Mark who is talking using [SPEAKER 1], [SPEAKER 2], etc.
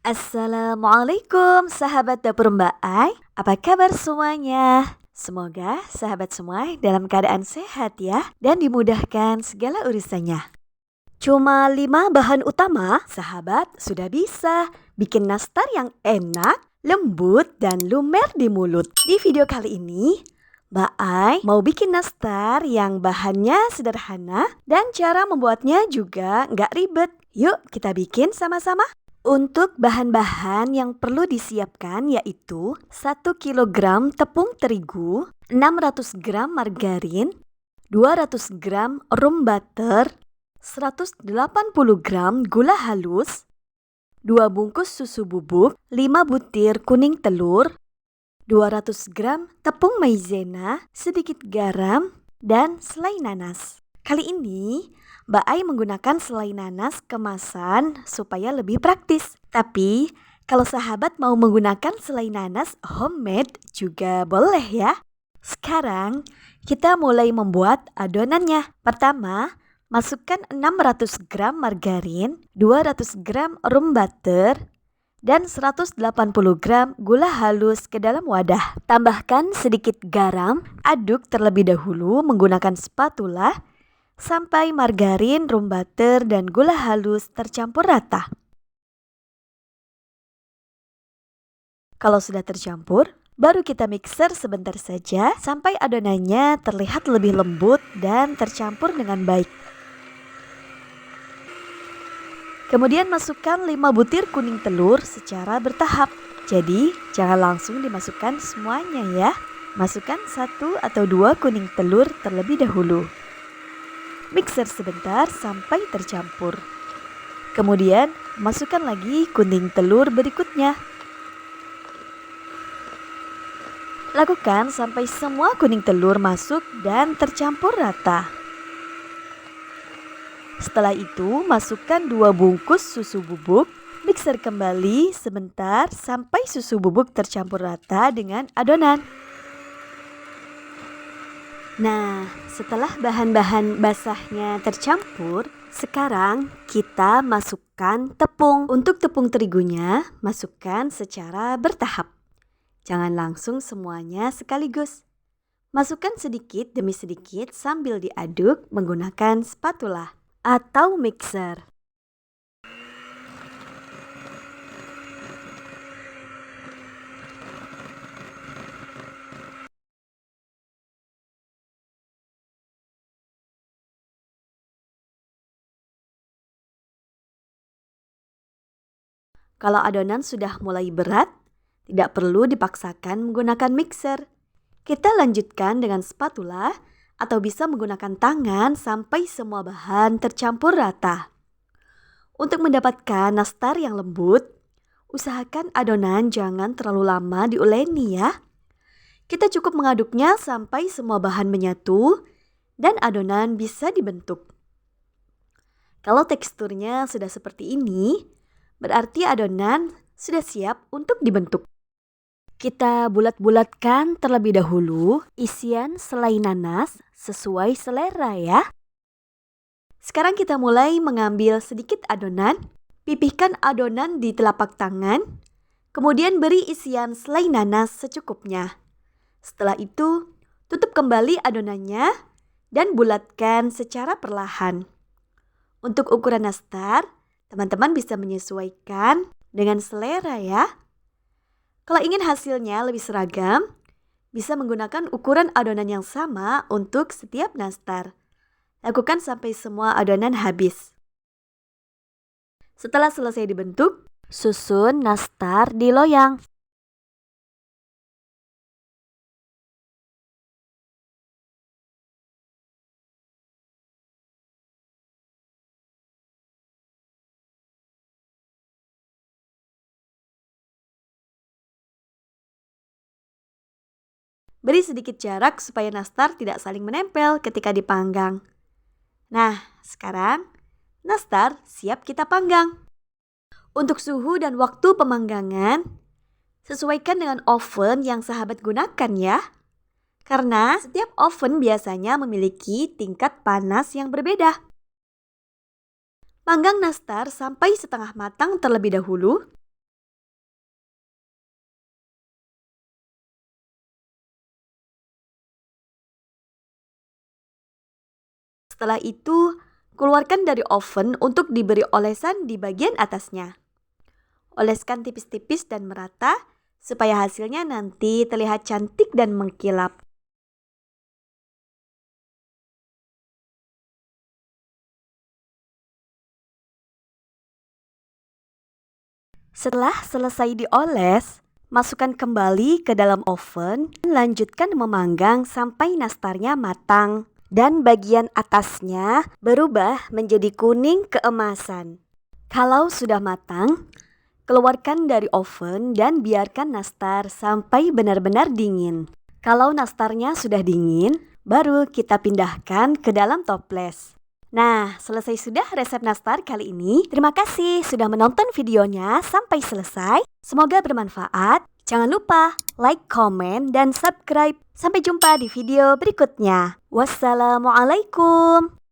[SPEAKER 1] Assalamualaikum sahabat dapur Mbak Ai. Apa kabar semuanya? Semoga sahabat semua dalam keadaan sehat ya dan dimudahkan segala urusannya. Cuma 5 bahan utama, sahabat sudah bisa bikin nastar yang enak, lembut, dan lumer di mulut. Di video kali ini, Mbak Ai mau bikin nastar yang bahannya sederhana dan cara membuatnya juga nggak ribet. Yuk kita bikin sama-sama. Untuk bahan-bahan yang perlu disiapkan yaitu 1 kg tepung terigu, 600 gram margarin, 200 gram rum butter, 180 gram gula halus, 2 bungkus susu bubuk, 5 butir kuning telur, 200 gram tepung maizena, sedikit garam, dan selai nanas. Kali ini Mbak Ai menggunakan selai nanas kemasan supaya lebih praktis. Tapi kalau sahabat mau menggunakan selai nanas homemade juga boleh ya. Sekarang kita mulai membuat adonannya. Pertama, masukkan 600 gram margarin, 200 gram rum butter, dan 180 gram gula halus ke dalam wadah. Tambahkan sedikit garam, aduk terlebih dahulu menggunakan spatula sampai margarin, rum butter, dan gula halus tercampur rata. Kalau sudah tercampur, baru kita mixer sebentar saja sampai adonannya terlihat lebih lembut dan tercampur dengan baik. Kemudian masukkan 5 butir kuning telur secara bertahap. Jadi jangan langsung dimasukkan semuanya ya. Masukkan 1 atau 2 kuning telur terlebih dahulu. Mixer sebentar sampai tercampur. Kemudian masukkan lagi kuning telur berikutnya. Lakukan sampai semua kuning telur masuk dan tercampur rata. Setelah itu masukkan 2 bungkus susu bubuk. Mixer kembali sebentar sampai susu bubuk tercampur rata dengan adonan. Nah, setelah bahan-bahan basahnya tercampur, sekarang kita masukkan tepung. Untuk tepung terigunya, masukkan secara bertahap. Jangan langsung semuanya sekaligus. Masukkan sedikit demi sedikit sambil diaduk menggunakan spatula atau mixer. Kalau adonan sudah mulai berat, tidak perlu dipaksakan menggunakan mixer. Kita lanjutkan dengan spatula atau bisa menggunakan tangan sampai semua bahan tercampur rata. Untuk mendapatkan nastar yang lembut, usahakan adonan jangan terlalu lama diuleni ya. Kita cukup mengaduknya sampai semua bahan menyatu dan adonan bisa dibentuk. Kalau teksturnya sudah seperti ini, berarti adonan sudah siap untuk dibentuk. Kita bulat-bulatkan terlebih dahulu isian selai nanas sesuai selera ya. Sekarang kita mulai mengambil sedikit adonan, pipihkan adonan di telapak tangan, kemudian beri isian selai nanas secukupnya. Setelah itu, tutup kembali adonannya dan bulatkan secara perlahan. Untuk ukuran nastar, teman-teman bisa menyesuaikan dengan selera ya. Kalau ingin hasilnya lebih seragam, bisa menggunakan ukuran adonan yang sama untuk setiap nastar. Lakukan sampai semua adonan habis. Setelah selesai dibentuk, susun nastar di loyang. Beri sedikit jarak supaya nastar tidak saling menempel ketika dipanggang. Nah, sekarang nastar siap kita panggang. Untuk suhu dan waktu pemanggangan, sesuaikan dengan oven yang sahabat gunakan ya. Karena setiap oven biasanya memiliki tingkat panas yang berbeda. Panggang nastar sampai setengah matang terlebih dahulu. Setelah itu, keluarkan dari oven untuk diberi olesan di bagian atasnya. Oleskan tipis-tipis dan merata supaya hasilnya nanti terlihat cantik dan mengkilap. Setelah selesai dioles, masukkan kembali ke dalam oven dan lanjutkan memanggang sampai nastarnya matang dan bagian atasnya berubah menjadi kuning keemasan. Kalau sudah matang, keluarkan dari oven dan biarkan nastar sampai benar-benar dingin. Kalau nastarnya sudah dingin, baru kita pindahkan ke dalam toples. Nah, selesai sudah resep nastar kali ini. Terima kasih sudah menonton videonya sampai selesai. Semoga bermanfaat. Jangan lupa like, komen, dan subscribe. Sampai jumpa di video berikutnya. Wassalamualaikum.